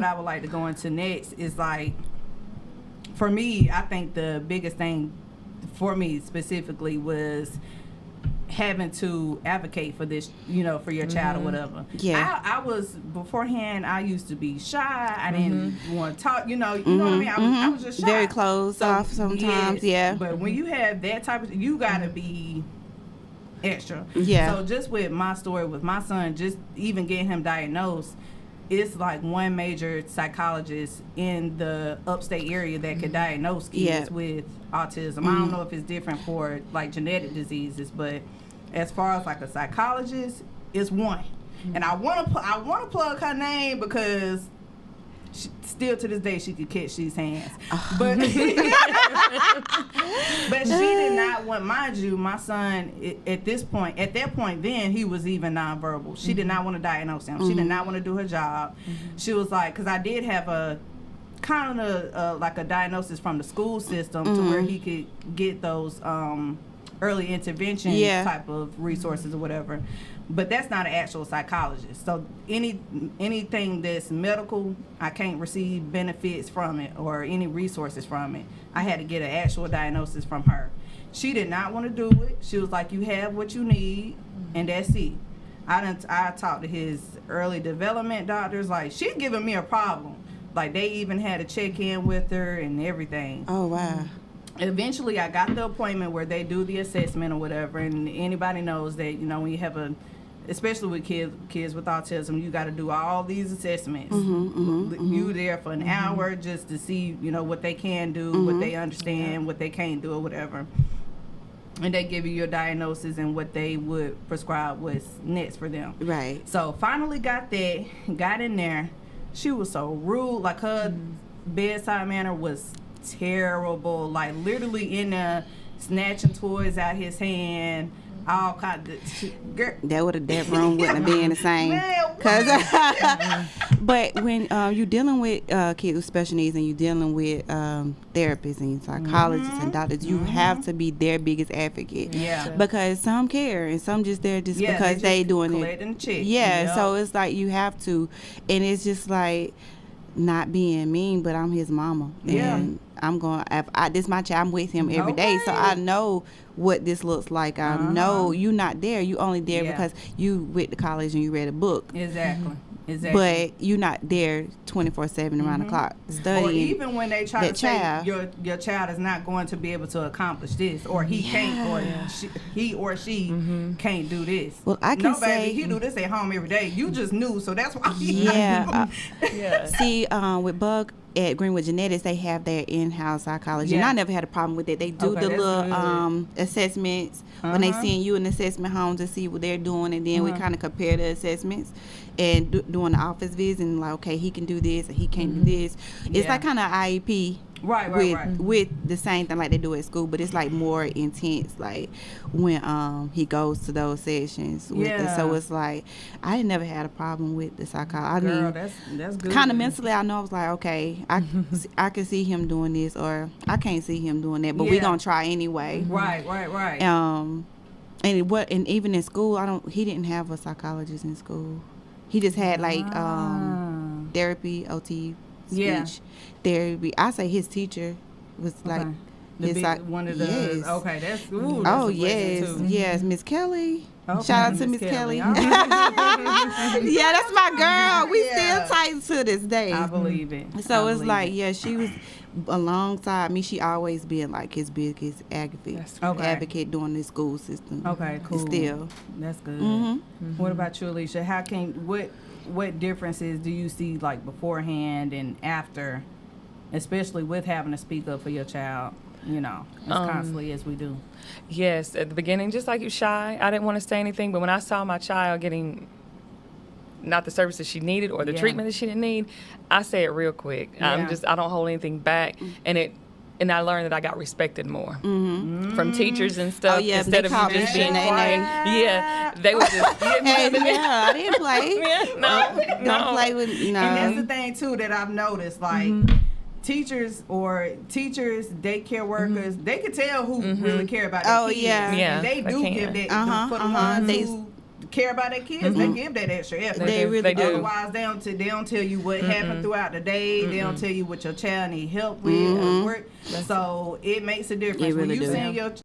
I would like to go into next is like, for me, I think the biggest thing for me specifically was having to advocate for this, for your child or whatever. Yeah. I was, beforehand, I used to be shy. I didn't want to talk, you know what I mean? I was just shy. Very closed off sometimes, yeah. But when you have that type of, you got to be extra. Yeah. So just with my story with my son, just even getting him diagnosed, it's like one major psychologist in the upstate area that could diagnose kids with autism. I don't know if it's different for like genetic diseases, but as far as like a psychologist, it's one. And I want to plug her name because still to this day she could catch these hands. But but she did not want, mind you, my son at that point then he was even nonverbal. She did not want to diagnose him. She did not want to do her job. She was like, because I did have a kind of like a diagnosis from the school system to where he could get those early intervention type of resources or whatever. But that's not an actual psychologist. So anything that's medical, I can't receive benefits from it or any resources from it. I had to get an actual diagnosis from her. She did not want to do it. She was like, you have what you need, and that's it. I talked to his early development doctors. Like, she's giving me a problem. Like, they even had to check in with her and everything. Oh, wow. Eventually, I got the appointment where they do the assessment or whatever, and anybody knows that, when you have especially with kids with autism, you got to do all these assessments. You there for an hour just to see, what they can do, what they understand, what they can't do or whatever. And they give you your diagnosis and what they would prescribe what's next for them. Right. So finally got in there. She was so rude. Like, her bedside manner was terrible. Like, literally in there snatching toys out his hand, all kind of that room wouldn't have been the same. But when you're dealing with kids with special needs and you're dealing with therapists and psychologists and doctors, you have to be their biggest advocate. Yeah. Because some care and some just there just because they doing it. Yeah. So it's like you have to, and it's just like not being mean, but I'm his mama. And I'm going, this is my child, I'm with him every day. So I know what this looks like. I know you're not there. You only there because you went to college and you read a book. Exactly. But you're not there 24/7 around the clock studying. Or even when they try to say your child is not going to be able to accomplish this, or he can't, or he or she can't do this. Well, I can say he do this at home every day. You just knew, so that's why. See, with Bug at Greenwood Genetics, they have their in-house psychology, and I never had a problem with it. They do the little assessments when they send you an assessment home to see what they're doing, and then we kind of compare the assessments and doing the office visit, and like, okay, he can do this, and he can't do this. It's like kind of IEP. With the same thing like they do at school, but it's like more intense, like when he goes to those sessions. So it's like I never had a problem with the psychology. Girl, that's good. Kind of mentally, I know I was like, okay, I can see him doing this, or I can't see him doing that, but we gonna try anyway. Right. And even in school, he didn't have a psychologist in school. He just had like therapy, OT. Speech therapy. I say his teacher was like one of the okay. That's ooh, yes, Miss Kelly. Okay, Shout out to Miss Kelly. Yeah, that's my girl. We still tight to this day. I believe it. So it's like she was alongside me. She always been like his biggest advocate during the school system. Okay, cool. Still, that's good. What about you, Alicia? What differences do you see, like, beforehand and after, especially with having to speak up for your child, as constantly as we do? Yes, at the beginning, just like you, shy, I didn't want to say anything, but when I saw my child getting not the services she needed or the treatment that she didn't need, I say it real quick. I don't hold anything back, and I learned that I got respected more from teachers and stuff. Instead of me just being quiet. They would just I didn't play. Don't play with And that's the thing too that I've noticed. Like teachers, daycare workers, they can tell who really care about their kids. Yeah. And they do give that for the ones who care about their kids, they give that extra effort. They really do. Otherwise, they don't tell you what happened throughout the day. They don't tell you what your child need help with at work. So it makes a difference. It really when you do. send your